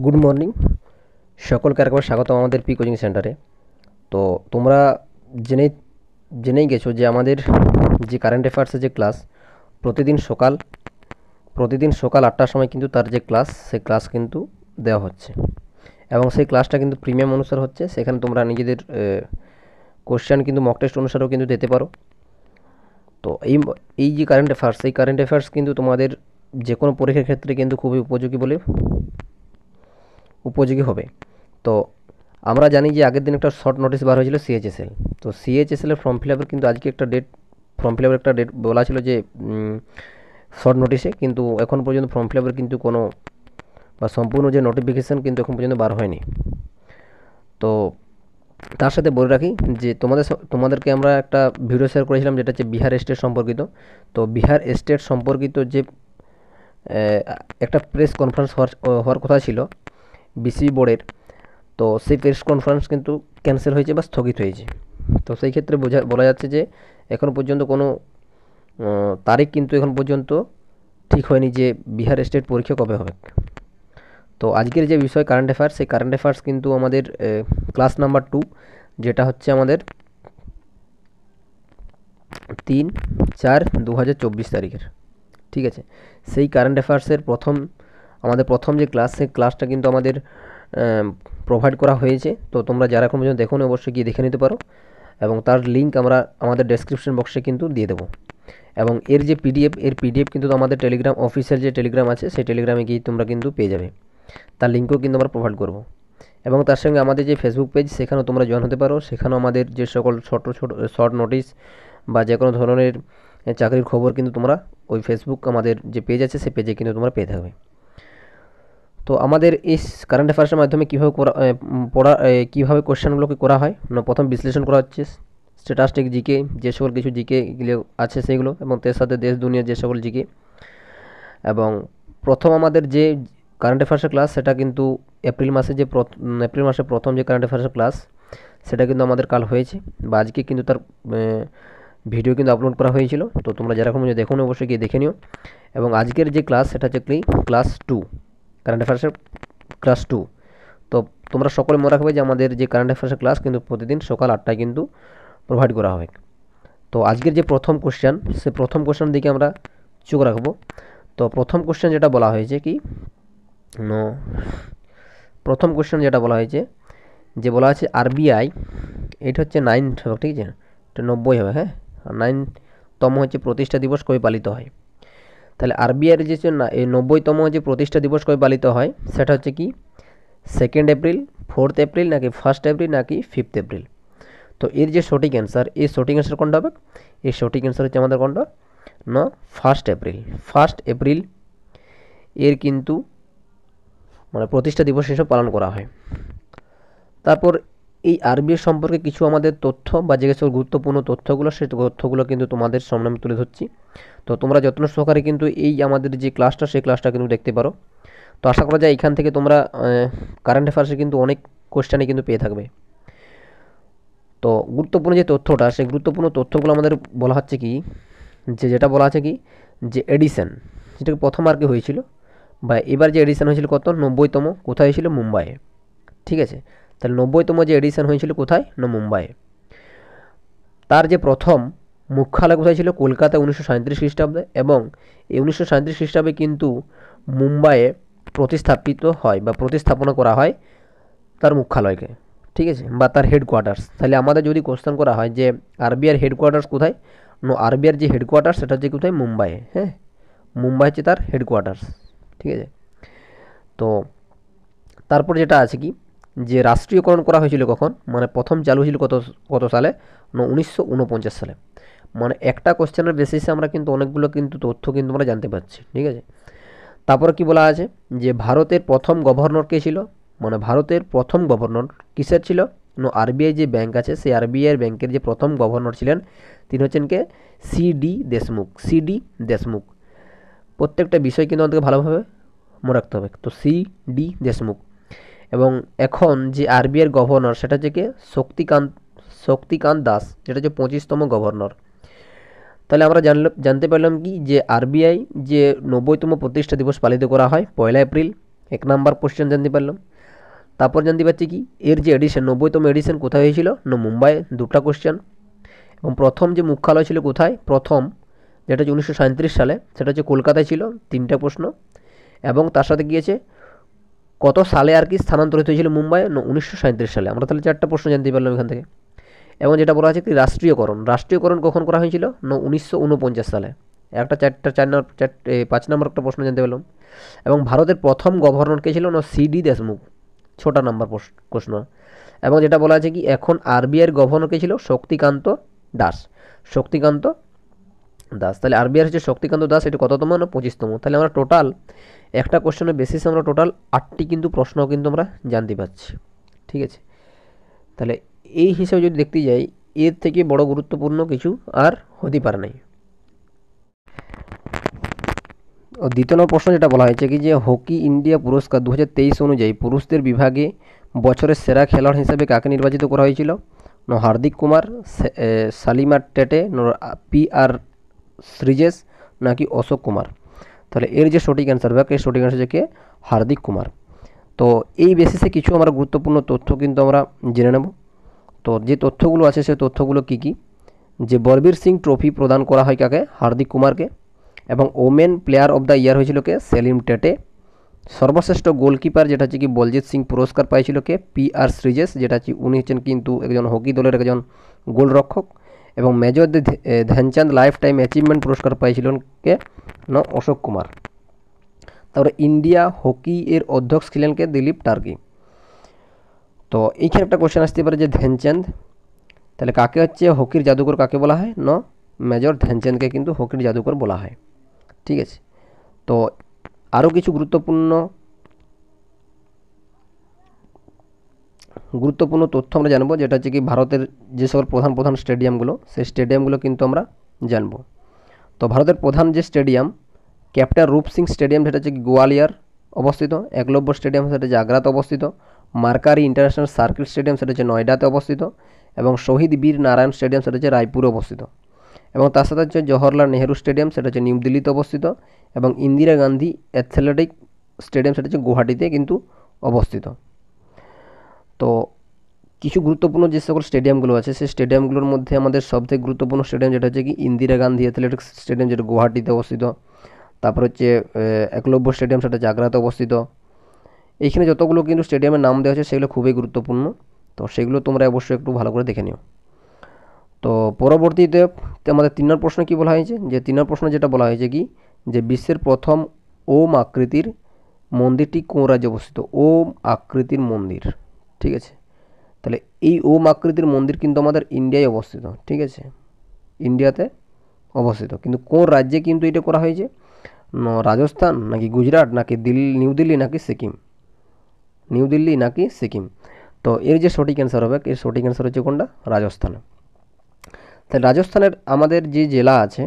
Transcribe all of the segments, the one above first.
Good morning, সকলকে আরেকবার স্বাগত আমাদের পি কোচিং সেন্টারে। তো তোমরা জেনেই জেনেই গেছো যে আমাদের যে কারেন্ট অ্যাফেয়ার্সের যে ক্লাস প্রতিদিন সকাল 8টার সময় কিন্তু তার যে ক্লাস সেই ক্লাস কিন্তু দেওয়া হচ্ছে, এবং সেই ক্লাসটা কিন্তু প্রিমিয়াম অনুসার হচ্ছে। সেখানে তোমরা নিজেদের কোশ্চেন কিন্তু মক টেস্ট অনুসারেও কিন্তু দিতে পারো। তো এই যে কারেন্ট অ্যাফেয়ার্স কিন্তু তোমাদের যে কোনো পরীক্ষার ক্ষেত্রে কিন্তু খুবই উপযোগী হবে। তো আমরা জানি যে আগের দিন একটা শর্ট নোটিশ বার হয়েছিল সিএইচএসএল। তো সিএইচএসএল এর ফর্ম ফিল আপের কিন্তু আজকে ফর্ম ফিল আপের একটা ডেট বলা ছিল যে শর্ট নোটিশে, কিন্তু এখন পর্যন্ত ফর্ম ফিল আপের কিন্তু কোনো বা সম্পূর্ণ যে নোটিফিকেশান কিন্তু এখন পর্যন্ত বার হয়নি। তো তার সাথে বলে রাখি যে তোমাদেরকে আমরা একটা ভিডিও শেয়ার করেছিলাম, যেটা হচ্ছে বিহার স্টেট সম্পর্কিত। তো বিহার স্টেট সম্পর্কিত যে একটা প্রেস কনফারেন্স হওয়ার কথা ছিল বিসিবি বোর্ডের, তো সেই প্রেস কনফারেন্স কিন্তু ক্যান্সেল হয়েছে বা স্থগিত হয়েছে। তো সেই ক্ষেত্রে বলা যাচ্ছে যে এখন পর্যন্ত কোনো তারিখ কিন্তু এখন পর্যন্ত ঠিক হয়নি যে বিহার স্টেট পরীক্ষা কবে হবে। তো আজকের যে বিষয় কারেন্ট অ্যাফেয়ার্স, সেই কারেন্ট অ্যাফেয়ার্স কিন্তু আমাদের ক্লাস নাম্বার 2, যেটা হচ্ছে আমাদের 3/4/2024 তারিখের। ঠিক আছে, সেই কারেন্ট অ্যাফেয়ার্সের আমাদের প্রথম যে ক্লাস, সেই ক্লাসটা কিন্তু আমাদের প্রোভাইড করা হয়েছে। তো তোমরা যারা এখন পর্যন্ত দেখোনি অবশ্যই গিয়ে দেখে নিতে পারো, এবং তার লিঙ্ক আমরা আমাদের ডেসক্রিপশন বক্সে কিন্তু দিয়ে দেবো। এবং এর যে পিডিএফ কিন্তু আমাদের টেলিগ্রাম অফিসিয়াল যে টেলিগ্রাম আছে, সেই টেলিগ্রামে গিয়ে তোমরা কিন্তু পেয়ে যাবে। তার লিঙ্কও কিন্তু আমরা প্রোভাইড করব। এবং তার সঙ্গে আমাদের যে ফেসবুক পেজ, সেখানেও তোমরা জয়েন হতে পারো। সেখানেও আমাদের যে সকল ছোট ছোট শর্ট নোটিশ বা যে কোনো ধরনের চাকরির খবর কিন্তু তোমরা ওই ফেসবুক আমাদের যে পেজ আছে, সেই পেজে কিন্তু তোমরা পেয়ে থাকবে। তো আমাদের এই কারেন্ট অ্যাফেয়ার্সের মাধ্যমে কীভাবে কোশ্চেনগুলোকে করা হয় না, প্রথম বিশ্লেষণ করা হচ্ছে স্ট্যাটিস্টিক জিকে, যে সকল কিছু জিকে আছে সেগুলো, এবং তার সাথে দেশ দুনিয়ার যে সকল জিকে। এবং প্রথম আমাদের যে কারেন্ট অ্যাফেয়ার্সের ক্লাস, সেটা কিন্তু এপ্রিল মাসে প্রথম যে কারেন্ট অ্যাফেয়ার্সের ক্লাস, সেটা কিন্তু আমাদের কাল হয়েছে, বা আজকে কিন্তু তার ভিডিও কিন্তু আপলোড করা হয়েছিল। তো তোমরা যারা এখন দেখো না অবশ্যই গিয়ে দেখে নিও। এবং আজকের যে ক্লাস, সেটা হচ্ছে ক্লাস 2, কারেন্ট অ্যাফেয়ার্সের ক্লাস 2। তো তোমরা সকলে মনে রাখবে যে আমাদের যে কারেন্ট অ্যাফেয়ার্সের ক্লাস কিন্তু প্রতিদিন সকাল 8টায় কিন্তু প্রোভাইড করা হবে। তো আজকের যে প্রথম কোশ্চেন, সে প্রথম কোশ্চেন দিকে আমরা চোখ রাখবো। তো প্রথম কোশ্চেন যেটা বলা হয়েছে প্রথম কোশ্চেন যেটা বলা হয়েছে, যে বলা আছে আরবিআই, এটা হচ্ছে 9 হবে, ঠিক আছে, এটা 90 হবে, হ্যাঁ। আর 9তম হচ্ছে প্রতিষ্ঠা দিবস কবে পালিত হয়। তাহলে আরবিআইয়ের যে এই 90তম যে প্রতিষ্ঠা দিবস কবে পালিত হয়, সেটা হচ্ছে কি 2 এপ্রিল, 4 এপ্রিল, নাকি 1 এপ্রিল, নাকি 5 এপ্রিল। তো এর যে সঠিক অ্যান্সার কোনটা হবে? এর সঠিক অ্যান্সার হচ্ছে আমাদের কোনটা না 1 এপ্রিল। 1 এপ্রিল এর কিন্তু মানে প্রতিষ্ঠা দিবস হিসেবে পালন করা হয়। তারপর এই আরবিআই সম্পর্কে কিছু আমাদের তথ্য বা যে সব গুরুত্বপূর্ণ তথ্যগুলো, সেই তথ্যগুলো কিন্তু তোমাদের সামনে আমি তুলে ধরছি। তো তোমরা যত্ন সহকারে কিন্তু এই আমাদের যে ক্লাসটা, সেই ক্লাসটা কিন্তু দেখতে পারো। তো আশা করা যায় এখান থেকে তোমরা কারেন্ট অ্যাফেয়ার্সে কিন্তু অনেক কোশ্চেনই কিন্তু পেয়ে থাকবে। তো গুরুত্বপূর্ণ যে তথ্যটা, সেই গুরুত্বপূর্ণ তথ্যগুলো আমাদের বলা হচ্ছে কি, যেটা বলা আছে কি, যে এডিশন যেটাকে প্রথম আর কি হয়েছিল, বা এবার যে এডিশন হয়েছিল কত 90তম, কোথায় হয়েছিল? মুম্বাইয়ে। ঠিক আছে, তাহলে 90তম যে এডিশন হয়েছিল কোথায় না মুম্বাইয়ে। তার যে প্রথম মুখ্যালয় কোথায় ছিল? কলকাতায় 1937 খ্রিস্টাব্দে, এবং এই 1937 খ্রিস্টাব্দে কিন্তু মুম্বাইয়ে প্রতিস্থাপিত হয় বা প্রতিস্থাপনা করা হয় তার মুখ্যালয়কে। ঠিক আছে, বা তার হেডকোয়ার্টার্স। তাহলে আমাদের যদি কোশ্চেন করা হয় যে আরবিআর হেডকোয়ার্টার্স কোথায়, আরবিআর যে হেডকোয়ার্টার্স সেটা হচ্ছে কোথায়? মুম্বাইয়ে। হ্যাঁ, মুম্বাই হচ্ছে তার হেডকোয়ার্টার্স। ঠিক আছে, তো তারপর যেটা আছে কি, যে রাষ্ট্রীয়করণ করা হয়েছিল কখন, মানে প্রথম চালু হয়েছিল কত কত সালে? 1949 সালে। মানে একটা কোশ্চেনের বেসিসে আমরা কিন্তু অনেকগুলো কিন্তু তথ্য কিন্তু আমরা জানতে পারছি। ঠিক আছে, তারপরে কি বলা আছে, যে ভারতের প্রথম গভর্নর কে ছিল, মানে ভারতের প্রথম গভর্নর কিসের ছিল? আরবিআই যে ব্যাংক আছে, সেই আরবিআই ব্যাংকের যে প্রথম গভর্নর ছিলেন, তিনি হচ্ছেন কে? C D Deshmukh. প্রত্যেকটা বিষয় কিন্তু আমাদেরকে ভালোভাবে মনে রাখতে হবে। তো সি ডি দেশমুখ। এবং এখন যে আরবিআইয়ের গভর্নর, সেটা হচ্ছে কে? শক্তিকান্ত দাস, যেটা হচ্ছে 25তম গভর্নর। তাহলে আমরা জানতে পারলাম কি, যে আরবিআই যে 90তম প্রতিষ্ঠা দিবস পালিত করা হয় 1 এপ্রিল, 1 নাম্বার কোশ্চেন জানতে পারলাম। তারপর জানতে পারছি কি এর যে এডিশন 90তম এডিশন কোথায় হয়েছিল না মুম্বাই, 2টা কোশ্চেন। এবং প্রথম যে মুখ্যালয় ছিল কোথায়, প্রথম যেটা হচ্ছে 1937 সালে, সেটা হচ্ছে কলকাতায় ছিল, 3টা প্রশ্ন। এবং তার সাথে গিয়েছে কত সালে আর কি স্থানান্তরিত হয়েছিল মুম্বাই, 1937 সালে। আমরা তাহলে 4টা প্রশ্ন জানতে পারলাম এখান থেকে। এবং যেটা বলা আছে কি রাষ্ট্রীয়করণ কখন করা হয়েছিল না 1949 সালে। একটা 5 নম্বর একটা প্রশ্ন জানতে পারলাম। এবং ভারতের প্রথম গভর্নর কে ছিল না সিডি দেশমুখ, 6টা নাম্বার প্রশ্ন। এবং যেটা বলা আছে কি এখন আরবিআইয়ের গভর্নর কে ছিল শক্তিকান্ত দাস। শক্তিকান্ত দাস, তাহলে আরবিআই হচ্ছে শক্তিকান্ত দাস, এটা কততম না 25তম। তাহলে আমরা টোটাল একটা কোশ্চেনের বেসিস আমরা টোটাল 8টি কিন্তু প্রশ্ন কিন্তু আমরা জানতে পারছি। ঠিক আছে, তাহলে এই হিসাবে যদি দেখতে যাই এর থেকে বড় গুরুত্বপূর্ণ কিছু আর হতে পারে নাই। ও 2 নম্বর প্রশ্ন যেটা বলা হয়েছে কি যে হকি ইন্ডিয়া পুরস্কার 2023 অনুযায়ী পুরুষদের বিভাগে বছরের সেরা খেলোয়াড় হিসেবে কাকে নির্বাচিত করা হয়েছিল না হার্দিক কুমার, সালিমা টেটে, পি আর শ্রীজেশ নাকি অশোক কুমার। তাহলে এর যে সঠিক অ্যান্সার হবে এর সঠিক অ্যান্সার হচ্ছে হার্দিক কুমার। তো এই বেসিসে কিছু আমরা গুরুত্বপূর্ণ তথ্য কিন্তু আমরা জেনে নেব। তো যে তথ্যগুলো আছে সেই তথ্যগুলো কী কী, যে বলবীর সিং ট্রফি প্রদান করা হয় কাকে, হার্দিক কুমারকে। এবং women player of the year হয়েছিল কে, সেলিম টেটে। সর্বশ্রেষ্ঠ গোলকিপার যেটা হচ্ছে কি বলজিৎ সিং পুরস্কার পাইছিল কে, পি আর শ্রীজেশ, যেটা হচ্ছে উনি হচ্ছেন কিন্তু একজন হকি দলের একজন গোলরক্ষক। এবং major Dhyan Chand lifetime achievement পুরস্কার পাইছিলেন কে না অশোক কুমার। তারপরে ইন্ডিয়া হকি এর অধ্যক্ষ ছিলেন কে, দিলীপ টার্কি। তো এইখানে একটা কোশ্চেন আসতে পারে যে ধ্যানচাঁদ, তাহলে কাকে হচ্ছে হকির জাদুকর কাকে বলা হয় না মেজর ধ্যানচাঁদকে কিন্তু হকির জাদুকর বলা হয়। ঠিক আছে, তো আরও কিছু গুরুত্বপূর্ণ তথ্য আমরা জানবো, যেটা হচ্ছে কি ভারতের যে সকল প্রধান প্রধান স্টেডিয়ামগুলো, সেই স্টেডিয়ামগুলো কিন্তু আমরা জানবো। তো ভারতের প্রধান যে স্টেডিয়াম ক্যাপ্টেন রূপ সিং স্টেডিয়াম, সেটা হচ্ছে কি গোয়ালিয়র অবস্থিত। একলব্য স্টেডিয়াম সেটা হচ্ছে আগ্রাতে অবস্থিত। মার্কারি ইন্টারন্যাশনাল সার্কিট স্টেডিয়াম সেটা হচ্ছে নয়ডাতে অবস্থিত। এবং শহীদ বীর নারায়ণ স্টেডিয়াম সেটা হচ্ছে রায়পুরে অবস্থিত। এবং তার সাথে হচ্ছে জওহরলাল নেহেরু স্টেডিয়াম সেটা হচ্ছে নিউ দিল্লিতে অবস্থিত। এবং ইন্দিরা গান্ধী অ্যাথলেটিক স্টেডিয়াম সেটা হচ্ছে গুয়াহাটিতে কিন্তু অবস্থিত। তো কিছু গুরুত্বপূর্ণ যে সকল স্টেডিয়ামগুলো আছে সেই স্টেডিয়ামগুলোর মধ্যে আমাদের সবথেকে গুরুত্বপূর্ণ স্টেডিয়াম যেটা হচ্ছে কি ইন্দিরা গান্ধী অ্যাথলেটিক্স স্টেডিয়াম, যেটা গুয়াহাটিতে অবস্থিত। তারপর হচ্ছে একলব্য স্টেডিয়াম সেটা আগ্রাতে অবস্থিত। এইখানে যতগুলো কিন্তু স্টেডিয়ামের নাম দেওয়া আছে সেগুলো খুবই গুরুত্বপূর্ণ, তো সেগুলো তোমরা অবশ্যই একটু ভালো করে দেখে নিও। তো পরবর্তীতে আমাদের 3 নম্বর প্রশ্ন কী বলা হয়েছে, যে 3 নম্বর প্রশ্ন যেটা বলা হয়েছে কি যে বিশ্বের প্রথম ওম আকৃতির মন্দিরটি কোন রাজ্যে অবস্থিত, ওম আকৃতির মন্দির। ঠিক আছে, তাহলে এই ওম আকৃতির মন্দির কিন্তু আমাদের ইন্ডিয়ায় অবস্থিত। ঠিক আছে, ইন্ডিয়াতে অবস্থিত, কিন্তু কোন রাজ্যে কিন্তু এটা করা হয়েছে, রাজস্থান নাকি গুজরাট নাকি নিউ দিল্লি নাকি সিকিম, নিউ দিল্লি নাকি সিকিম। তো এর যে সঠিক অ্যান্সার হবে এর সঠিক অ্যান্সার হচ্ছে কোনটা, রাজস্থানে। তাহলে রাজস্থানের আমাদের যে জেলা আছে,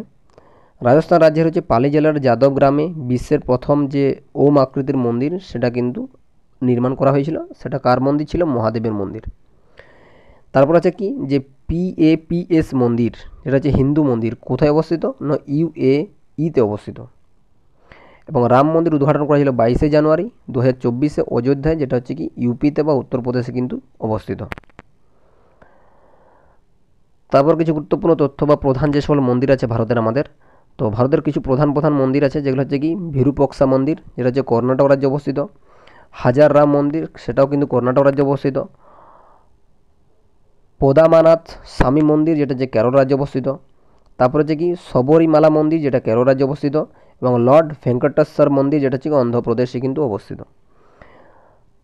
রাজস্থান রাজ্যের হচ্ছে পালি জেলার যাদব গ্রামে বিশ্বের প্রথম যে ওম আকৃতির মন্দির সেটা কিন্তু নির্মাণ করা হয়েছিল। সেটা কার মন্দির ছিল, মহাদেবের মন্দির। তারপর আছে কি যে PAPS মন্দির, যেটা হচ্ছে হিন্দু মন্দির, কোথায় অবস্থিত না UAE-তে অবস্থিত। এবং রাম মন্দির উদ্ঘাটন করা হয়েছিল 22শে জানুয়ারি 2024 অযোধ্যায়, যেটা হচ্ছে কি ইউপিতে বা উত্তরপ্রদেশে কিন্তু অবস্থিত। তারপর কিছু গুরুত্বপূর্ণ তথ্য বা প্রধান যে সকল মন্দির আছে ভারতের আমাদের, তো ভারতের কিছু প্রধান প্রধান মন্দির আছে যেগুলো হচ্ছে কি ভিরুপক্সা মন্দির, যেটা হচ্ছে কর্ণাটক রাজ্যে অবস্থিত। হাজার রাম মন্দির, সেটাও কিন্তু কর্ণাটক রাজ্যে অবস্থিত। পদামানাথ স্বামী মন্দির, যেটা যে কেরল রাজ্যে অবস্থিত। তারপর হচ্ছে কি শবরীমালা মন্দির, যেটা কেরল রাজ্যে অবস্থিত। এবং লর্ড ভেঙ্কটেশ্বর মন্দির, যেটা হচ্ছে অন্ধ্রপ্রদেশে কিন্তু অবস্থিত।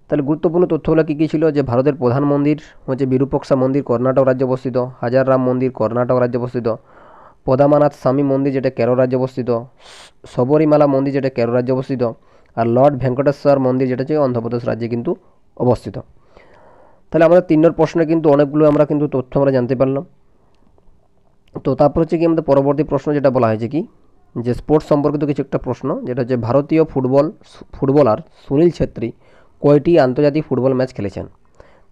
তাহলে গুরুত্বপূর্ণ তথ্যগুলো কী কী ছিল, যে ভারতের প্রধান মন্দির হচ্ছে বিরূপক্সা মন্দির, কর্ণাটক রাজ্যে অবস্থিত। হাজার রাম মন্দির, কর্ণাটক রাজ্যে অবস্থিত। পদামানাথ স্বামী মন্দির, যেটা কেরল রাজ্যে অবস্থিত। শবরীমালা মন্দির, যেটা কেরল রাজ্যে অবস্থিত। আর লর্ড ভেঙ্কটেশ্বর মন্দির, যেটা হচ্ছে অন্ধ্রপ্রদেশ রাজ্যে কিন্তু অবস্থিত। তাহলে আমাদের 3 নম্বর প্রশ্নে কিন্তু অনেকগুলো আমরা কিন্তু তথ্য আমরা জানতে পারলাম। তো তারপর হচ্ছে কি আমাদের পরবর্তী প্রশ্ন যেটা বলা হয়েছে কি যে স্পোর্টস সম্পর্কিত কিছু একটা প্রশ্ন, যেটা হচ্ছে ভারতীয় ফুটবলার সুনীল ছেত্রী কয়টি আন্তর্জাতিক ফুটবল ম্যাচ খেলেছেন।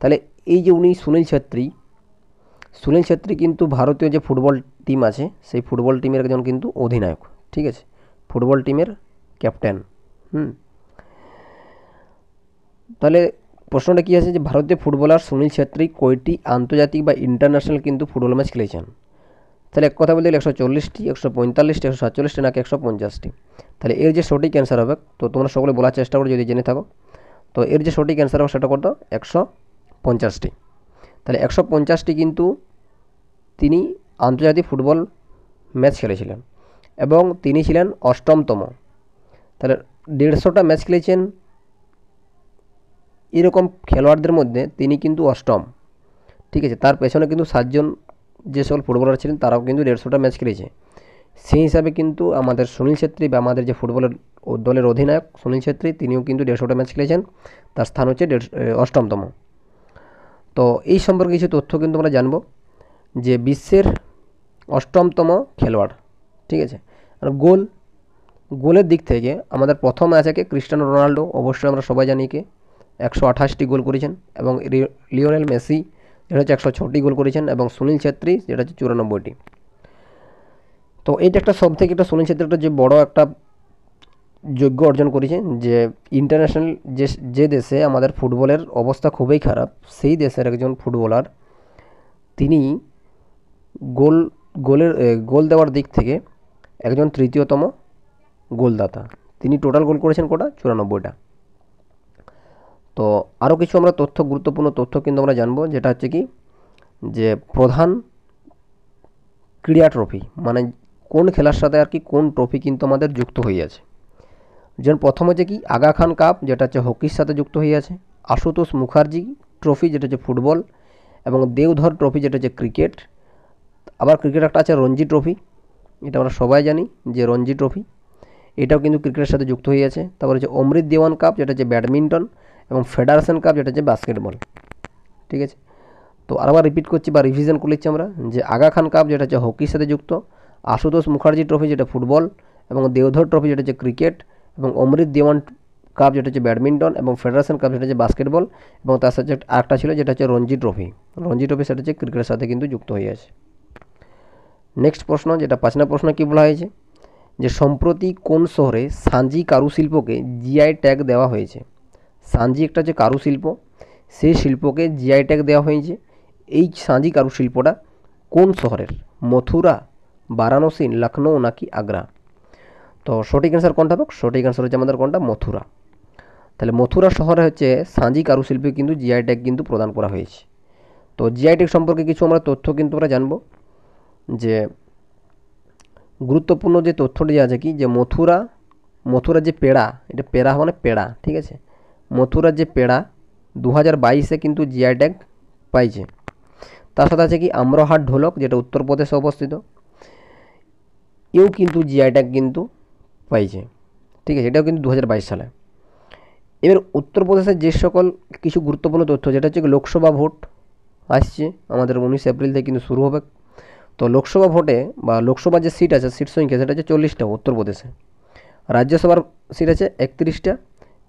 তাহলে এই যে উনি সুনীল ছেত্রী কিন্তু ভারতীয় যে ফুটবল টিম আছে সেই ফুটবল টিমের একজন কিন্তু অধিনায়ক। ঠিক আছে, ফুটবল টিমের ক্যাপ্টেন। তাহলে প্রশ্নটা কী আছে যে ভারতীয় ফুটবলার সুনীল ছেত্রী কয়টি আন্তর্জাতিক বা ইন্টারন্যাশনাল কিন্তু ফুটবল ম্যাচ খেলেছেন? তাহলে এক কথা বলতে গেলে 140টি, 145টি, 147টি নাকি 150টি? তাহলে এর যে সঠিক অ্যান্সার হবে, তো তোমরা সকলে বলার চেষ্টা করো যদি জেনে থাকো, তো এর যে সঠিক অ্যান্সার হবে সেটা কত? 150টি। তাহলে 150টি কিন্তু তিনি আন্তর্জাতিক ফুটবল ম্যাচ খেলেছিলেন এবং তিনি ছিলেন অষ্টমতম। তাহলে 150টা ম্যাচ খেলেছেন এরকম খেলোয়াড়দের মধ্যে তিনি কিন্তু অষ্টম। ঠিক আছে, তার পেছনে কিন্তু 7জন যে সকল ফুটবলার ছিলেন তারাও কিন্তু 150টা ম্যাচ খেলেছে। সেই হিসাবে কিন্তু আমাদের সুনীল ছেত্রী বা আমাদের যে ফুটবলের দলের অধিনায়ক সুনীল ছেত্রী তিনিও কিন্তু 150টা ম্যাচ খেলেছেন, তার স্থান হচ্ছে অষ্টমতম। তো এই সম্পর্কে কিছু তথ্য কিন্তু আমরা জানবো যে বিশ্বের অষ্টমতম খেলোয়াড়। ঠিক আছে, আর গোলের দিক থেকে আমাদের প্রথম আছে কে? ক্রিস্টিয়ানো রোনাল্ডো, অবশ্যই আমরা সবাই জানি কে 128টি গোল করেছেন, এবং লিওনেল মেসি যেটা হচ্ছে 106টি গোল করেছেন, এবং সুনীল ছেত্রী যেটা হচ্ছে 94টি। তো এইটা একটা সব থেকে একটা সুনীল ছেত্রী একটা যে বড় একটা যোগ্য অর্জন করেছে যে ইন্টারন্যাশনাল যে দেশে আমাদের ফুটবলের অবস্থা খুবই খারাপ সেই দেশের একজন ফুটবলার তিনি গোল গোল দেওয়ার দিক থেকে একজন তৃতীয়তম গোলদাতা। তিনি টোটাল গোল করেছেন কটা? 94টা। তো আরও কিছু আমরা গুরুত্বপূর্ণ তথ্য কিন্তু আমরা জানবো, যেটা হচ্ছে কি যে প্রধান ক্রীড়া ট্রফি, মানে কোন খেলার সাথে আর কি কোন ট্রফি কিন্তু আমাদের যুক্ত হয়ে আছে। যেমন প্রথম হচ্ছে কি আগা খান কাপ, যেটা হচ্ছে হকির সাথে যুক্ত হয়ে আছে, আশুতোষ মুখার্জি ট্রফি যেটা হচ্ছে ফুটবল, এবং দেওধর ট্রফি যেটা হচ্ছে ক্রিকেট। আবার ক্রিকেট একটা আছে রঞ্জি ট্রফি, এটা আমরা সবাই জানি যে রঞ্জি ট্রফি, এটাও কিন্তু ক্রিকেটের সাথে যুক্ত হয়ে আছে। তারপর হচ্ছে অমৃত দেওয়ান কাপ যেটা হচ্ছে ব্যাডমিন্টন, এবং ফেডারেশন কাপ যেটা হচ্ছে বাস্কেটবল। ঠিক আছে, তো আবার রিপিট করছি বা রিভিশন করে নিচ্ছি আমরা যে আগা খান কাপ যেটা হচ্ছে হকির সাথে যুক্ত, আশুতোষ মুখার্জি ট্রফি যেটা ফুটবল, এবং দেওধর ট্রফি যেটা হচ্ছে ক্রিকেট, এবং অমৃত দেওয়ান কাপ যেটা হচ্ছে ব্যাডমিন্টন, এবং ফেডারেশন কাপ যেটা হচ্ছে বাস্কেটবল, এবং তার সাথে আরেকটা ছিল যেটা হচ্ছে রঞ্জি ট্রফি। রঞ্জি ট্রফি সেটা হচ্ছে ক্রিকেটের সাথে কিন্তু যুক্ত হয়ে আছে। নেক্সট প্রশ্ন, যেটা 5 নম্বর প্রশ্ন, কী বলা হয়েছে যে সম্প্রতি কোন শহরে সাঁজি কারুশিল্পকে জিআই ট্যাগ দেওয়া হয়েছে? সাঁজি একটা যে কারুশিল্প, সেই শিল্পকে জিআই ট্যাগ দেওয়া হয়েছে। এই সাঁজি কারুশিল্পটা কোন শহরের? মথুরা, বারাণসী, লখনৌ নাকি আগ্রা? তো সঠিক অ্যান্সার কোনটা হবে? সঠিক অ্যান্সার হচ্ছে আমাদের কোনটা? মথুরা। তাহলে মথুরা শহরে হচ্ছে সাঁজি কারুশিল্পে কিন্তু জিআই ট্যাগ কিন্তু প্রদান করা হয়েছে। তো জিআই ট্যাগ সম্পর্কে কিছু আমরা তথ্য কিন্তু আমরা জানবো, যে গুরুত্বপূর্ণ যে তথ্যটি আছে কি যে মথুরার যে পেড়া, এটা পেড়া মানে পেড়া, ঠিক আছে, মথুরার যে পেড়া 2022-এ কিন্তু জিআই ট্যাগ পাইছে। তার সাথে আছে কি আম্রহাট ঢোলক, যেটা উত্তরপ্রদেশে অবস্থিত, এও কিন্তু জিআই ট্যাগ কিন্তু পাইছে। ঠিক আছে, এটাও কিন্তু 2022 সালে। এবার উত্তরপ্রদেশের যে সকল কিছু গুরুত্বপূর্ণ তথ্য, যেটা হচ্ছে লোকসভা ভোট আসছে আমাদের 19 এপ্রিল থেকে কিন্তু শুরু হবে। তো লোকসভা ভোটে বা লোকসভার যে সিট আছে, সিট সংখ্যা সেটা হচ্ছে 40টা উত্তরপ্রদেশে, রাজ্যসভার সিট আছে 31টা,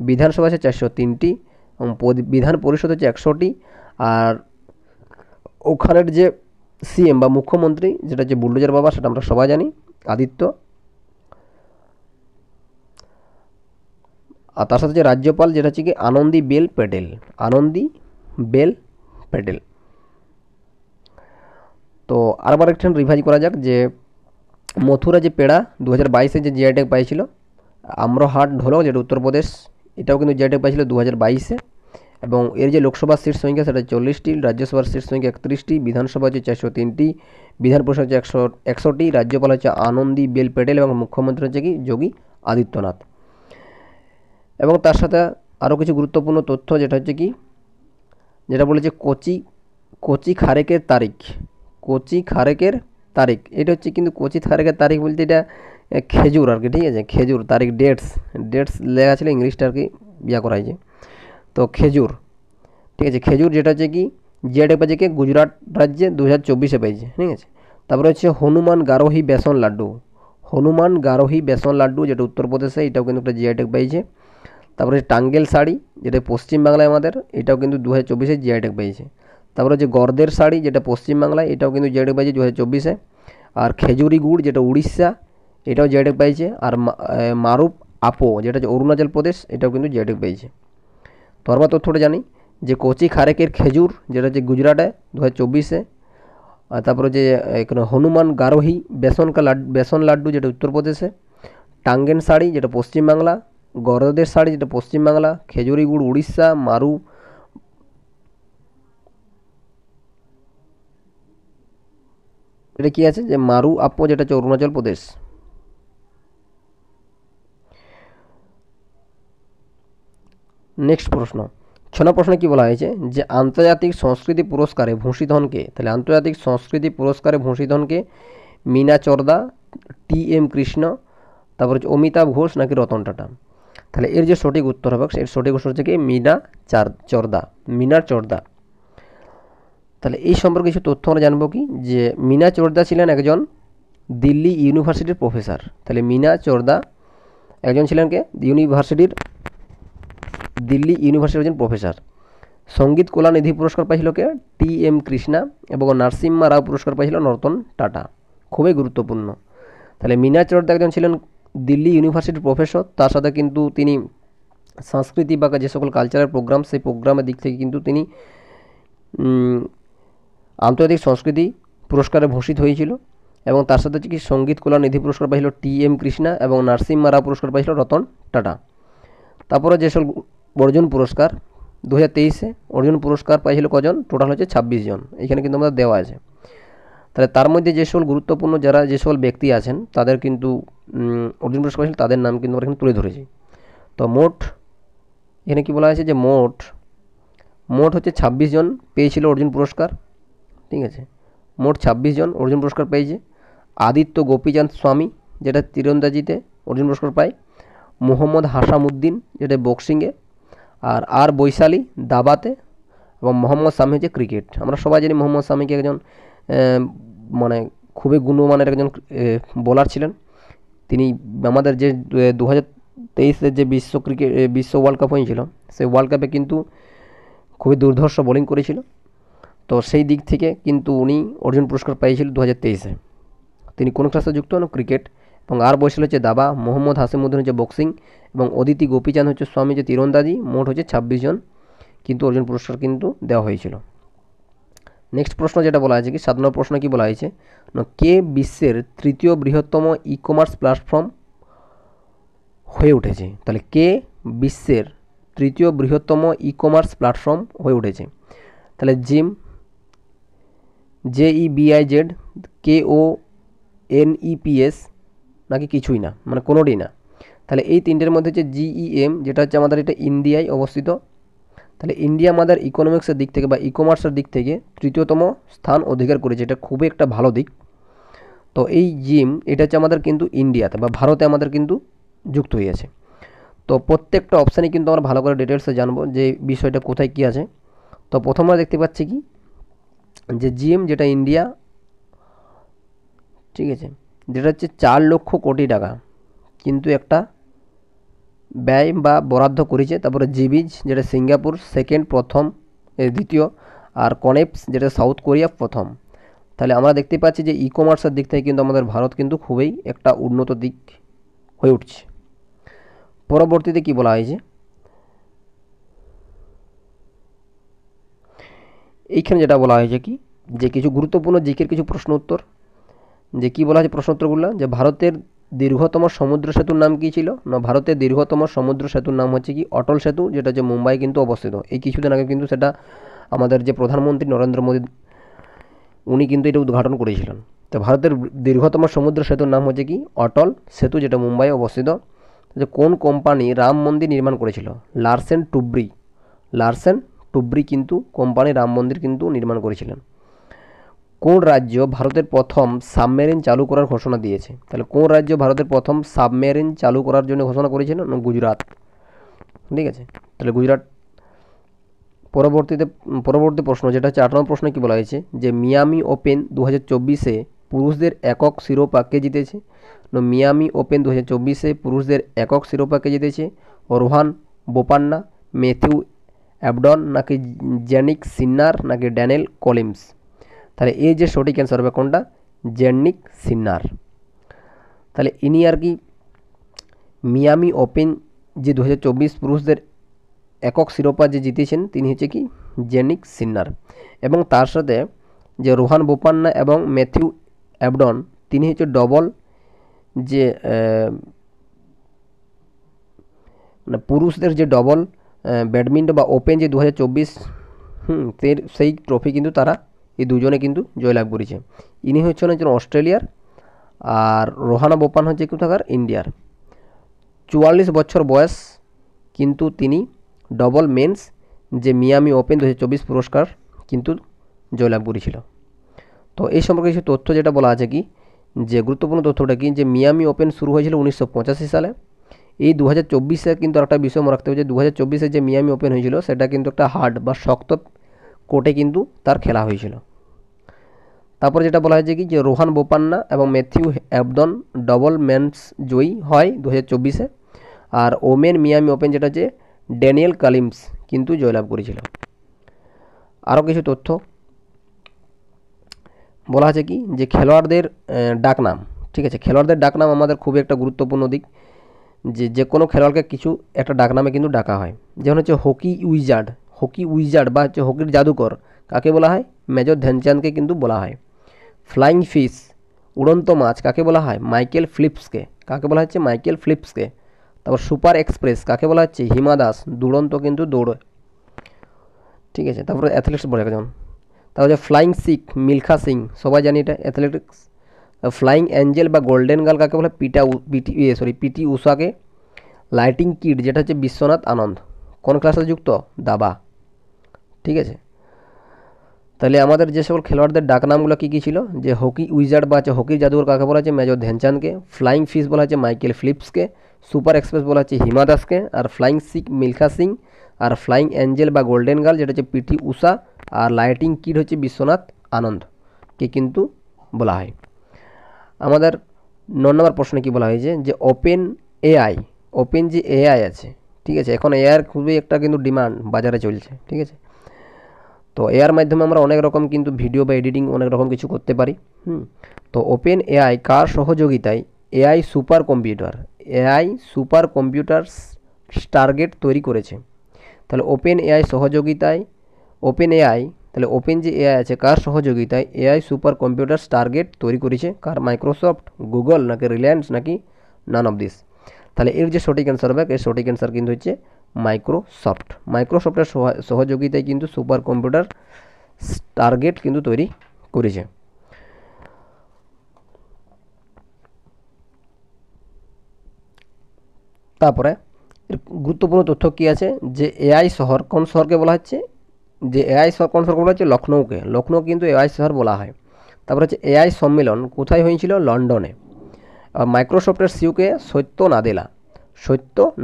বিধানসভা আছে 403টি, এবং বিধান পরিষদ হচ্ছে 100টি। আর ওখানের যে সিএম বা মুখ্যমন্ত্রী যেটা হচ্ছে বুলডোজার বাবা, সেটা আমরা সবাই জানি, আদিত্য। আর তার সাথে যে রাজ্যপাল যেটা হচ্ছে কি আনন্দীবেন প্যাটেল। তো আরবার একটু রিভাইজ করা যাক যে মথুরা যে পেড়া 2022-এ যে জিআই ট্যাগ পাইছিল, আম্রহাট ঢোলক যেটা উত্তরপ্রদেশ, এটাও কিন্তু জিআই ট্যাগ পাইছিল 2022-এ, এবং এর যে লোকসভার সিট সংখ্যা সেটা 40টি, রাজ্যসভার সিট সংখ্যা 31টি, বিধানসভা হচ্ছে 403টি, বিধান পরিষদ হচ্ছে 100টি, রাজ্যপাল হচ্ছে আনন্দীবেন প্যাটেল, এবং মুখ্যমন্ত্রী হচ্ছে কি যোগী আদিত্যনাথ। এবং তার সাথে আরও কিছু গুরুত্বপূর্ণ তথ্য, যেটা হচ্ছে কি যেটা বলেছে কোচি খারেকের তারিখ, এটা হচ্ছে কিন্তু কোচি খারেকের তারিখ বলতে এটা খেজুর আর কি, ঠিক আছে, খেজুর তারিখ, ডেটস লেখা ছিল ইংলিশটা আর কি ইয়া করা হয়েছে। তো খেজুর, ঠিক আছে, খেজুর যেটা হচ্ছে কি জিআই ট্যাগ পেয়েছে কি গুজরাট রাজ্যে 2024-এ পেয়েছে। ঠিক আছে, তারপরে হচ্ছে হনুমান গারোহি বেসন লাড্ডু যেটা উত্তরপ্রদেশে, এটাও কিন্তু একটা জিআই ট্যাগ পেয়েছে। তারপরে টাঙ্গেল শাড়ি যেটা পশ্চিমবাংলায় আমাদের, এটাও কিন্তু 2024-এ জিআই ট্যাগ পেয়েছে। তারপরে হচ্ছে গর্দের শাড়ি যেটা পশ্চিমবাংলায়, এটাও কিন্তু জিআই ট্যাগ পেয়েছে 2024-এ। আর খেজুরি গুড় যেটা উড়িষ্যা, এটাও জিআই ট্যাগ পেয়েছে। আর মারুপ আপো যেটা হচ্ছে অরুণাচল প্রদেশ, এটাও কিন্তু জিআই ট্যাগ পেয়েছে। তো আমরা তথ্যটা জানি যে কচি খারেকের খেজুর যেটা হচ্ছে গুজরাটে 2024-এ, আর তারপরে যে এখানে হনুমান গারোহী বেসন লাড্ডু যেটা উত্তরপ্রদেশে, টাঙ্গেন শাড়ি যেটা পশ্চিমবাংলা, গরদের শাড়ি যেটা পশ্চিমবাংলা, খেজুরি গুড় উড়িষ্যা, মারু এটা কি আছে যে মারু আপো যেটা হচ্ছে অরুণাচল প্রদেশ। নেক্সট প্রশ্ন, 6 প্রশ্নে কি বলা হয়েছে যে আন্তর্জাতিক সংস্কৃতি পুরস্কারে ভূষিধনকে, তাহলে আন্তর্জাতিক সংস্কৃতি পুরস্কারে ভূষিধনকে মীনা চর্দা, টি.এম. কৃষ্ণ, তারপর হচ্ছে অমিতাভ ঘোষ নাকি রতন টাটা। তাহলে এর যে সঠিক উত্তর হবে এর সঠিক উত্তর হচ্ছে কি মিনার চর্দা। তাহলে এই সম্পর্কে কিছু তথ্য আমরা জানবো কি যে মীনা চর্দা ছিলেন একজন দিল্লি ইউনিভার্সিটির প্রফেসর। তাহলে মীনা চর্দা একজন ছিলেন কে দিল্লি ইউনিভার্সিটির একজন প্রফেসর। সঙ্গীত কলানিধি পুরস্কার পাইছিল কে টি.এম. কৃষ্ণা, এবং নরসিম্মা রাও পুরস্কার পাইছিল রতন টাটা। খুবই গুরুত্বপূর্ণ। তাহলে মীনা চর্দা একজন ছিলেন দিল্লি ইউনিভার্সিটির প্রফেসর, তার সাথে কিন্তু তিনি সংস্কৃতি বা যে সকল কালচারাল প্রোগ্রাম সেই প্রোগ্রামের দিক থেকে কিন্তু তিনি আন্তর্জাতিক সংস্কৃতি পুরস্কারে ভূষিত হয়েছিল, এবং তার সাথে হচ্ছে কি সঙ্গীত কলানিধি পুরস্কার পাইছিল টি.এম. কৃষ্ণা এবং নরসিম্মা রাও পুরস্কার পাইছিল রতন টাটা। তারপরে যে সকল অর্জুন পুরস্কার 2023-এ অর্জুন পুরস্কার পাইছিল কজন, টোটাল হচ্ছে 26 জন, এখানে কিন্তু আমাদের দেওয়া আছে। তাহলে তার মধ্যে যে সকল গুরুত্বপূর্ণ যে সকল ব্যক্তি আছেন তাদের কিন্তু অর্জুন পুরস্কার পাইছিল তাদের নাম কিন্তু আমরা এখানে তুলে ধরেছি। তো মোট এখানে কি বলা হয়েছে যে মোট হচ্ছে 26 জন পেয়েছিল অর্জুন পুরস্কার, ঠিক আছে, মোট 26 জন অর্জুন পুরস্কার পেয়েছে। আদিত্য গোপীচাঁদ স্বামী যেটা তীরন্দাজিতে অর্জুন পুরস্কার পায়, মোহাম্মদ হাসামুদ্দিন যেটা বক্সিংয়ে, আর বৈশালী দাবাতে, এবং মোহাম্মদ শামি হচ্ছে ক্রিকেট। আমরা সবাই জানি মোহাম্মদ শামিকে একজন মানে খুবই গুণমানের একজন বোলার ছিলেন। তিনি আমাদের যে 2023-এর যে বিশ্ব ওয়ার্ল্ড কাপ হয়েছিল সেই ওয়ার্ল্ড কাপে কিন্তু খুবই দুর্ধর্ষ বোলিং করেছিল। তো সেই দিক থেকে কিন্তু উনি অর্জুন পুরস্কার পেয়েছিল 2023-এ। তিনি কোন ক্লাসে যুক্ত হন, ক্রিকেট। এবং আর বৈশাল হচ্ছে দাবা, মোহাম্মদ হাসিমুদ্দিন হচ্ছে বক্সিং, এবং অদিতি গোপীচাঁদ হচ্ছে স্বামী যে তীরন্দাজি। মোট হচ্ছে 26 জন কিন্তু অর্জুন পুরস্কার কিন্তু দেওয়া হয়েছিল। নেক্সট প্রশ্ন যেটা বলা আছে কি 7 নম্বর প্রশ্ন কি বলা হয়েছে কে বিশ্বের তৃতীয় বৃহত্তম ই কমার্স প্ল্যাটফর্ম হয়ে উঠেছে। তাহলে কে বিশ্বের তৃতীয় বৃহত্তম ই কমার্স প্ল্যাটফর্ম হয়ে উঠেছে। তাহলে জিম, JEBIZ, KONEPS নাকি কিছুই না, মানে কোনোটি না। তাহলে এই তিনটের মধ্যে হচ্ছে GEM যেটা হচ্ছে আমাদের এটা ইন্ডিয়ায় অবস্থিত। তাহলে ইন্ডিয়া আমাদের ইকোনমিক্সের দিক থেকে বা ই কমার্সের দিক থেকে তৃতীয়তম স্থান অধিকার করেছে, এটা খুবই একটা ভালো দিক। তো এই জিম এটা হচ্ছে আমাদের কিন্তু ইন্ডিয়াতে বা ভারতে আমাদের কিন্তু যুক্ত হয়ে আছে। তো প্রত্যেকটা অপশানই কিন্তু আমরা ভালো করে ডিটেলসে জানবো যে বিষয়টা কোথায় কী আছে। তো প্রথম আমরা দেখতে পাচ্ছি কি যে জিএম যেটা ইন্ডিয়া, ঠিক আছে, যেটা হচ্ছে 4 লক্ষ কোটি টাকা কিন্তু একটা ব্যয় বা বরাদ্দ করেছে। তারপরে জিবিজ যেটা সিঙ্গাপুর দ্বিতীয়, আর কনেপস যেটা সাউথ কোরিয়া প্রথম। তাহলে আমরা দেখতে পাচ্ছি যে ই কমার্সের দিক থেকে কিন্তু আমাদের ভারত কিন্তু খুবই একটা উন্নত দিক হয়ে উঠছে। পরবর্তীতে কি বলা হয়েছে, এইখানে যেটা বলা হয়েছে কি যে কিছু গুরুত্বপূর্ণ জিকের কিছু প্রশ্ন উত্তর, যে কি বলা হয়েছে প্রশ্ন উত্তরগুলো, যে ভারতের দীর্ঘতম সমুদ্র সেতুর নাম কী ছিল না, ভারতের দীর্ঘতম সমুদ্র সেতুর নাম হচ্ছে কি অটল সেতু, যেটা হচ্ছে মুম্বাই কিন্তু অবস্থিত। এই কিছুদিন আগে কিন্তু সেটা আমাদের যে প্রধানমন্ত্রী নরেন্দ্র মোদী উনি কিন্তু এটা উদ্ঘাটন করেছিলেন। তো ভারতের দীর্ঘতম সমুদ্র সেতুর নাম হচ্ছে কি অটল সেতু, যেটা মুম্বাই অবস্থিত। যে কোন কোম্পানি রাম মন্দির নির্মাণ করেছিল, লারসেন টুব্রি কিন্তু কোম্পানি রাম মন্দির কিন্তু নির্মাণ করেছিলেন। কোন রাজ্য ভারতের প্রথম সাবমেরিন চালু করার ঘোষণা দিয়েছে। তাহলে কোন রাজ্য ভারতের প্রথম সাবমেরিন চালু করার জন্য ঘোষণা করেছিল না, গুজরাট, ঠিক আছে। তাহলে গুজরাট। পরবর্তী প্রশ্ন যেটা হচ্ছে 8 নম্বর প্রশ্নে কি বলা হয়েছে যে মিয়ামি ওপেন 2024-এ পুরুষদের একক শিরোপা কে জিতেছে। মিয়ামি ওপেন 2024-এ পুরুষদের একক শিরোপা কে জিতেছে, রোহান বোপান্না, ম্যাথিউ অ্যাবডন নাকি জ্যানিক সিন্নার নাকি ড্যানিয়েল কলিন্স। তাহলে এই যে সঠিক অ্যান্সার হবে কোনটা, জ্যানিক সিন্নার। তাহলে ইনি আর কি মিয়ামি ওপেন যে 2024 পুরুষদের একক শিরোপা যে জিতেছেন তিনি হচ্ছে কি জেনিক সিন্নার, এবং তার সাথে যে রোহান বোপান্না এবং ম্যাথিউ অ্যাবডন তিনি হচ্ছে ডবল যে মানে পুরুষদের যে ডবল ব্যাডমিন্টন বা ওপেন যে 2024 সেই ট্রফি কিন্তু তারা এই দুজনে কিন্তু জয়লাভ করেছে। ইনি হচ্ছেন একজন অস্ট্রেলিয়ার, আর রোহানা বোপান হচ্ছে কোথাকার ইন্ডিয়ার। 44 বছর বয়স, কিন্তু তিনি ডবল মেন্স যে মিয়ামি ওপেন 2024 পুরস্কার কিন্তু জয়লাভ করেছিল। তো এই সম্পর্কে কিছু তথ্য যেটা বলা আছে কি, যে গুরুত্বপূর্ণ তথ্যটা কি, যে মিয়ামি ওপেন শুরু হয়েছিল 1985 সালে। এই 2024-এ কিন্তু একটা বিষয় মনে রাখতে হবে যে 2024-এ যে মিয়ামি ওপেন হয়েছিল সেটা কিন্তু একটা হার্ড বা শক্ত কোর্টে কিন্তু তার খেলা হয়েছিল। তারপর যেটা বলা হয়েছে কি, যে রোহান বোপান্না এবং ম্যাথিউ অ্যাবডন ডবল মেন্স জয়ী হয় 2024-এ, আর ওমেন মিয়ামি ওপেন যেটা হচ্ছে ড্যানিয়েল কালিমস কিন্তু জয়লাভ করেছিল। আরও কিছু তথ্য বলা আছে কি, যে খেলোয়াড়দের ডাকনাম। ঠিক আছে, খেলোয়াড়দের ডাকনাম আমাদের খুবই একটা গুরুত্বপূর্ণ দিক, যে কোনো খেলোয়াড়কে কিছু একটা ডাকনামে কিন্তু ডাকা হয়। যেমন হচ্ছে হকি উইজার্ড বা হচ্ছে হকির জাদুকর কাকে বলা হয়, মেজর ধ্যানচাঁদকে কিন্তু বলা হয়। ফ্লাইং ফিশ উড়ন্ত মাছ কাকে বলা হয়, মাইকেল ফিলিপসকে। তারপর সুপার এক্সপ্রেস কাকে বলা হচ্ছে, হিমা দাস, দুরন্ত কিন্তু দৌড়ে। ঠিক আছে, তারপরে অ্যাথলেটিক্স বলে যেমন, তারপর হচ্ছে ফ্লাইং সিখ মিলখা সিং, সবাই জানি এটা অ্যাথলেটিক্স। ফ্লাইং অ্যাঞ্জেল বা গোল্ডেন গার্ল কাকে বলে, পিটি উষাকে। লাইটিং কিড যেটা হচ্ছে বিশ্বনাথ আনন্দ, কোন ক্লাসে যুক্ত, দাবা। ঠিক আছে, তাহলে আমাদের যে সকল খেলোয়াড়দের ডাকনামগুলো কী কী ছিল, যে হকি উইজার্ড বা হচ্ছে হকির জাদুঘর কাকে বলা হচ্ছে, মেজর ধ্যানচাঁদকে। ফ্লাইং ফিশ বলা হচ্ছে মাইকেল ফিলিপসকে। সুপার এক্সপ্রেস বলা হচ্ছে হিমা দাসকে। Are flying Sikh Milkha Singh. Are flying Angel বা গোল্ডেন গার্ল যেটা হচ্ছে পিটি উষা। আর লাইটিং কিড হচ্ছে বিশ্বনাথ আনন্দকে কিন্তু বলা হয়। আমাদের 9 নম্বর প্রশ্নে কী বলা হয়েছে, যে ওপেন যে এআই আছে, ঠিক আছে, এখন এআইয়ের খুবই একটা কিন্তু ডিমান্ড বাজারে চলছে। ঠিক আছে, তো এআর মাধ্যমে আমরা অনেক রকম কিন্তু ভিডিও বা এডিটিং অনেক রকম কিছু করতে পারি। তো ওপেন এআই কার সহযোগিতায় এআই সুপার কম্পিউটার স্টারগেট তৈরি করেছে? তাহলে ওপেন যে এআই আছে কার সহযোগিতায় এআই সুপার কম্পিউটার স্টারগেট তৈরি করেছে? কার? মাইক্রোসফট, গুগল, নাকি রিলায়েন্স, নাকি নান অফ দিস? তাহলে এর যে সঠিক অ্যান্সার হবে, এর সঠিক অ্যান্সার কিন্তু হচ্ছে মাইক্রোসফটের সহযোগিতায় কিন্তু সুপার কম্পিউটার স্টারগেট কিন্তু তৈরি করেছে। তারপরে গুরুত্বপূর্ণ তথ্য কী আছে, যে এআই শহর কোন শহরকে বলা হচ্ছে, লখনৌকে। লখনৌ কিন্তু এআই শহর বলা হয়। তারপরে হচ্ছে এআই সম্মেলন কোথায় হয়েছিল? লন্ডনে। আর মাইক্রোসফটের সিইওকে সত্য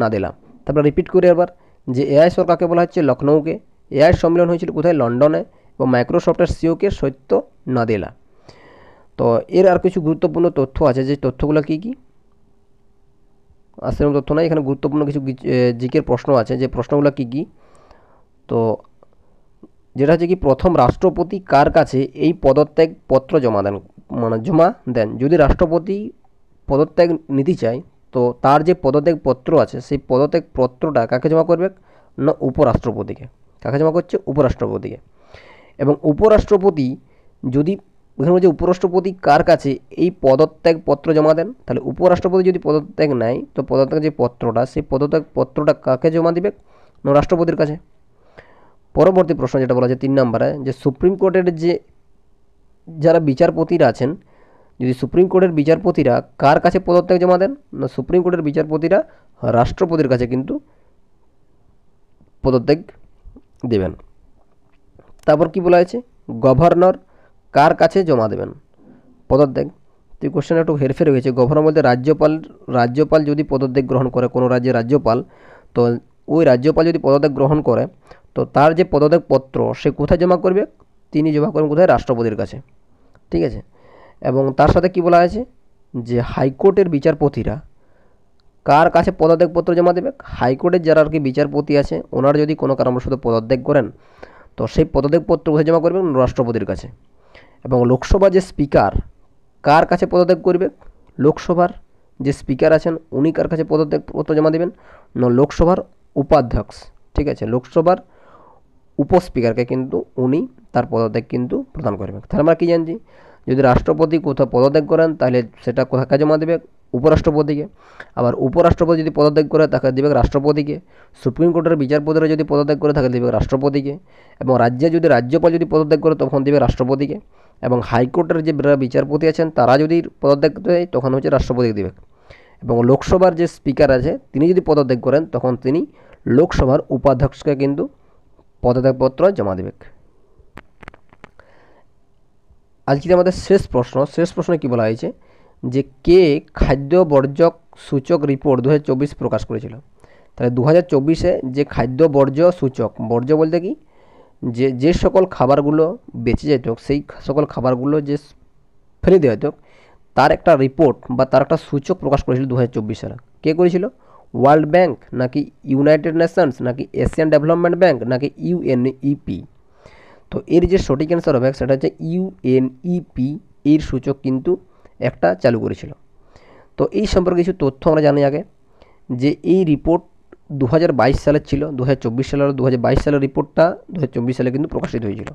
নাদেলা। তারপরে রিপিট করে আবার, যে এআই শহর কাকে বলা হচ্ছে? লখনৌকে। এআই সম্মেলন হয়েছিল কোথায়? লন্ডনে। এবং মাইক্রোসফটের সিইওকে সত্য নাদেলা। তো এর আর কিছু গুরুত্বপূর্ণ তথ্য আছে, যে তথ্যগুলো কী কী, সেরকম তথ্য নয়, এখানে গুরুত্বপূর্ণ কিছু জিকের প্রশ্ন আছে, যে প্রশ্নগুলো কী কী। তো যেটা হচ্ছে কি, প্রথম রাষ্ট্রপতি কার কাছে এই পদত্যাগ পত্র জমা দেন? যদি রাষ্ট্রপতি পদত্যাগ নিতে চায়, তো তার যে পদত্যাগ পত্র আছে সেই পদত্যাগ পত্রটা কাকে জমা করবে না? উপরাষ্ট্রপতিকে। কাকে জমা করছে? উপরাষ্ট্রপতিকে। এবং উপরাষ্ট্রপতি যদি এখানে বলছে উপরাষ্ট্রপতি কার কাছে এই পদত্যাগ পত্র জমা দেন, তাহলে উপরাষ্ট্রপতি যদি পদত্যাগ নেয়, তো পদত্যাগ যে পত্রটা সেই পদত্যাগ পত্রটা কাকে জমা দিবে না? রাষ্ট্রপতির কাছে। পরবর্তী প্রশ্ন যেটা বলা আছে 3 নম্বরে, যে সুপ্রিম কোর্টের যে যারা বিচারপতিরা আছেন, যদি সুপ্রিম কোর্টের বিচারপতিরা কার কাছে পদত্যাগ জমা দেন না? সুপ্রিম কোর্টের বিচারপতিরা রাষ্ট্রপতির কাছে কিন্তু পদত্যাগ দেবেন। তারপর কি বলা হয়েছে, গভর্নর কার কাছে জমা দেবেন পদত্যাগ? তো এই কোশ্চেন একটু হেরফের হয়েছে। গভর্নর বলতে রাজ্যপাল যদি পদত্যাগ গ্রহণ করে, কোনো রাজ্যের রাজ্যপাল, তো ওই রাজ্যপাল যদি পদত্যাগ গ্রহণ করে, তো তার যে পদত্যাগ পত্র সে কোথায় জমা করবে? তিনি জমা করবেন কোথায়? রাষ্ট্রপতির কাছে। ঠিক আছে, এবং তার সাথে কি বলা হয়েছে, যে হাইকোর্টের বিচারপতিরা কার কাছে পদত্যাগ পত্র জমা দেবে? হাইকোর্টের যারা আর কি বিচারপতি আছে, ওনারা যদি কোনো কারণবশত পদত্যাগ করেন, তো সেই পদত্যাগ পত্র কোথায় জমা করবেন? রাষ্ট্রপতির কাছে। এবং লোকসভা যে স্পিকার কার কাছে পদত্যাগ করবে? লোকসভার যে স্পিকার আছেন উনি কার কাছে পদত্যাগ পত্র জমা দেবেন না? লোকসভার উপাধ্যক্ষ। ঠিক ঠিক আছে, লোকসভার উপস্পিকারকে কিন্তু উনি তার পদত্যাগ কিন্তু প্রদান করবেন। তাহলে আমরা কি জানছি, যদি রাষ্ট্রপতি কোথাও পদত্যাগ করেন তাহলে সেটা কোথাকে জমা দেবে, উপরাষ্ট্রপতিকে। আবার উপরাষ্ট্রপতি যদি পদত্যাগ করে তাকে দেবে রাষ্ট্রপতিকে। সুপ্রিম কোর্টের বিচারপতিরা যদি পদত্যাগ করে তাকে দেবে রাষ্ট্রপতিকে। এবং রাজ্যে যদি রাজ্যপাল যদি পদত্যাগ করে তখন দেবে রাষ্ট্রপতিকে। এবং হাইকোর্টের যে বিচারপতি আছেন তারা যদি পদত্যাগ দেয় তখন হচ্ছে রাষ্ট্রপতিকে দেবে। এবং লোকসভার যে স্পিকার আছে তিনি যদি পদত্যাগ করেন তখন তিনি লোকসভার উপাধ্যক্ষকে কিন্তু পদত্যাগপত্র জমা দেবে। আজকে আমাদের শেষ প্রশ্নে কী বলা হয়েছে যে কে খাদ্য বর্জ্য সূচক রিপোর্ট 2024 প্রকাশ করেছিল। তাহলে 2024-এ যে খাদ্য বর্জ্য সূচক, বর্জ্য বলতে কি, যে সকল খাবারগুলো বেঁচে যেত, সেই সকল খাবারগুলো যে ফেলে দেওয়া হতো তার একটা রিপোর্ট বা তার একটা সূচক প্রকাশ করেছিল 2024 সালে। কে করেছিল? ওয়ার্ল্ড ব্যাংক নাকি ইউনাইটেড নেশনস নাকি এশিয়ান ডেভেলপমেন্ট ব্যাংক নাকি ইউএনইপি? তো এর যে সঠিক অ্যান্সার হবে সেটা হচ্ছে ইউএনইপি এর সূচক কিন্তু একটা চালু করেছিল। তো এই সম্পর্কে কিছু তথ্য আমরা জানি আগে, যে এই রিপোর্ট 2022 সালের ছিল, 2024 সালের 2022 সালের রিপোর্টটা 2024 সালে কিন্তু প্রকাশিত হয়েছিল।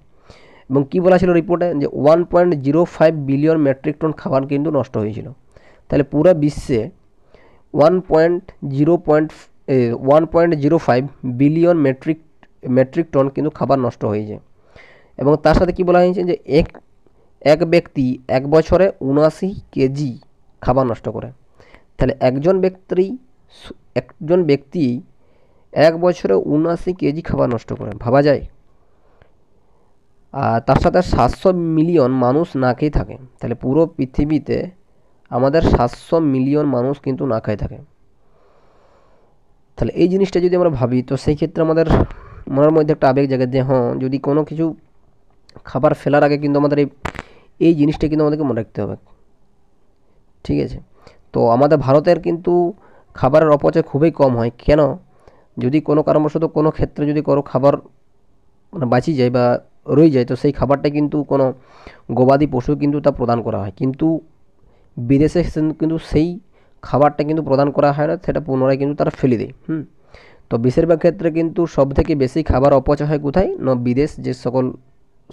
এবং কী বলা ছিল রিপোর্টে, যে 1.05 বিলিয়ন মেট্রিক টন খাবার কিন্তু নষ্ট হয়েছিল। তাহলে পুরো বিশ্বে 1.05 বিলিয়ন মেট্রিক টন কিন্তু খাবার নষ্ট হয়েছে। এবং তার সাথে কি বলা হয়েছে, যে এক ব্যক্তি এক বছরে 79 কেজি খাবার নষ্ট করে। তাহলে একজন ব্যক্তি এক বছরে 79 কেজি খাবার নষ্ট করে, ভাবা যায়। আর তার সাথে 700 মিলিয়ন মানুষ না খেয়ে থাকে। তাহলে পুরো পৃথিবীতে আমাদের 700 মিলিয়ন মানুষ কিন্তু না খেয়ে থাকে। তাহলে এই জিনিসটা যদি আমরা ভাবি তো সেই ক্ষেত্রে আমাদের মনের মধ্যে একটা আবেগ জাগে যে হ্যাঁ, যদি কোনো কিছু খাবার ফেলার আগে কিন্তু আমাদের এই জিনিসটা কিন্তু আমাদেরকে মনে রাখতে হবে। ঠিক আছে, তো আমাদের ভারতের কিন্তু খাবারের অপচয় খুবই কম হয়। কেন? যদি কোনো কারণবশত কোনো ক্ষেত্রে যদি কোনো খাবার মানে বাঁচি যায় বা রয়ে যায় তো সেই খাবারটা কিন্তু কোনো গবাদি পশু কিন্তু তা প্রদান করা হয়। কিন্তু বিদেশে কিন্তু সেই খাবারটা কিন্তু প্রদান করা হয় না, সেটা পুনরায় কিন্তু তারা ফেলে দেয়। তো বেশিরভাগ ক্ষেত্রে কিন্তু সব থেকে বেশি খাবার অপচয় হয় কোথায় না, বিদেশ যে সকল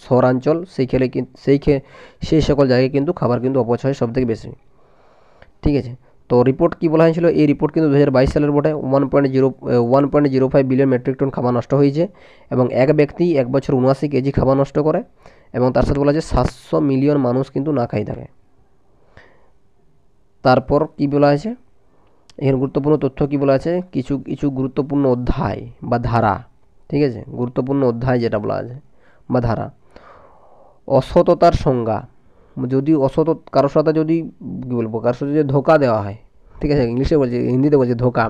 শহরাঞ্চল সেই সকল জায়গায় কিন্তু খাবার কিন্তু অপচয় হয় সব থেকে বেশি। ঠিক আছে, তো রিপোর্ট কি বলা হয়েছিল, এই রিপোর্ট কিন্তু 2022 সালের বটে। 1.05 বিলিয়ন মেট্রিক টন খাবার নষ্ট হয়েছে এবং এক ব্যক্তি এক বছর 79 কেজি খাবার নষ্ট করে। এবং তার সাথে বলা হয়েছে 700 মিলিয়ন মানুষ কিন্তু না খাই থাকে। তারপর কি বলা আছে, এখানে গুরুত্বপূর্ণ তথ্য কি বলা আছে, কিছু গুরুত্বপূর্ণ অধ্যায় বা ধারা। ঠিক আছে, গুরুত্বপূর্ণ অধ্যায় যেটা বলা আছে বা ধারা। অসততার সংজ্ঞা, যদি কারোর সাথে যদি কী বলবো, কারোর সাথে যদি ধোকা দেওয়া হয়, ঠিক আছে, ইংলিশে বলছে, হিন্দিতে বলছে ধোকা,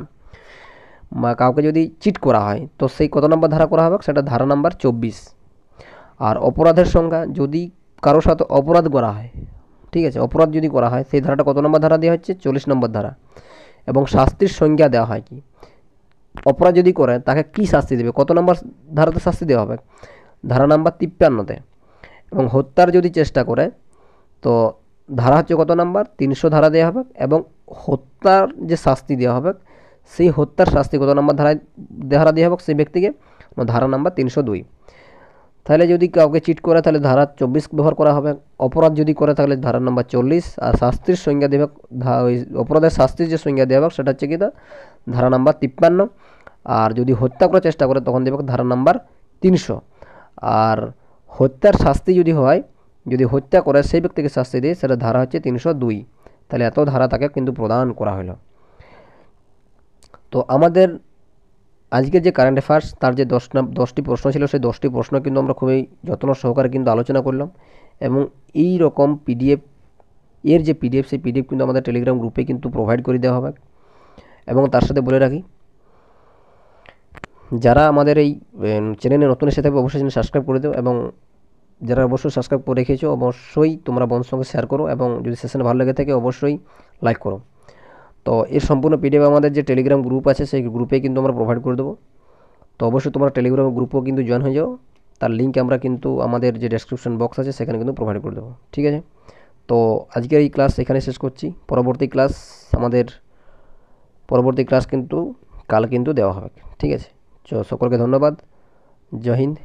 বা কাউকে যদি চিট করা হয় তো সেই কত নম্বর ধারা করা হবে, সেটা ধারা নাম্বার 24। আর অপরাধের সংজ্ঞা, যদি কারোর সাথে অপরাধ করা হয়, ঠিক আছে, অপরাধ যদি করা হয় সেই ধারাটা কত নম্বর ধারা দেওয়া হচ্ছে, 40 নম্বর ধারা। এবং শাস্তির সংজ্ঞা দেওয়া হয় কি, অপরাধ যদি করে তাকে কি শাস্তি দেবে, কত নম্বর ধারাতে শাস্তি দেওয়া হবে, ধারা নাম্বার 53-তে। এবং হত্যার যদি চেষ্টা করে তো ধারা হচ্ছে কত নাম্বার, 300 ধারা দেওয়া হবে। এবং হত্যার যে শাস্তি দেওয়া হবে সেই হত্যার শাস্তি কত নম্বর ধারা দেওয়া হবে সেই ব্যক্তিকে, ধারা নাম্বার 302। তাহলে যদি কাউকে চিট করে তাহলে ধারা 24 ব্যবহার করা হবে। অপরাধ যদি করে তাহলে ধারা নাম্বার 40। আর শাস্তির সংজ্ঞা দেবে, ওই অপরাধের শাস্তির যে সংজ্ঞা দেওয়া হবে সেটা হচ্ছে কি, ধারা নাম্বার 53। আর যদি হত্যা করার চেষ্টা করে তখন দেবে ধারা নাম্বার 300। আর হত্যার শাস্তি যদি হত্যা করে সেই ব্যক্তিকে শাস্তি দেয় সেটা ধারা হচ্ছে 302। তাহলে এত ধারা তাকে কিন্তু প্রদান করা হলো। তো আমাদের আজকের যে কারেন্ট অ্যাফেয়ার্স তার যে 10টি প্রশ্ন ছিল সেই 10টি প্রশ্ন কিন্তু আমরা খুবই যত্ন সহকারে কিন্তু আলোচনা করলাম। এবং এই রকম সেই পিডিএফ কিন্তু আমাদের টেলিগ্রাম গ্রুপে কিন্তু প্রোভাইড করে দেওয়া হবে। এবং তার সাথে বলে রাখি, যারা আমাদের এই চ্যানেলে নতুন এসে থাকবে অবশ্যই চ্যানেল সাবস্ক্রাইব করে দেবো। এবং যারা অবশ্যই সাবস্ক্রাইব করে রেখেছো অবশ্যই তোমরা বন্ধুর সঙ্গে শেয়ার করো। এবং যদি সেশন ভালো লেগে থাকে অবশ্যই লাইক করো। তো এর সম্পূর্ণ পিডিএফ আমাদের যে টেলিগ্রাম গ্রুপ আছে সেই গ্রুপে কিন্তু আমরা প্রোভাইড করে দেবো। তো অবশ্যই তোমরা টেলিগ্রাম গ্রুপেও কিন্তু জয়েন হয়ে যাও। তার লিঙ্ক আমরা কিন্তু আমাদের যে ডেসক্রিপশন বক্স আছে সেখানে কিন্তু প্রোভাইড করে দেবো। ঠিক আছে, তো আজকের এই ক্লাস এখানে শেষ করছি। পরবর্তী ক্লাস কিন্তু কাল কিন্তু দেওয়া হবে। ঠিক আছে। সকলকে ধন্যবাদ। জয় হিন্দ।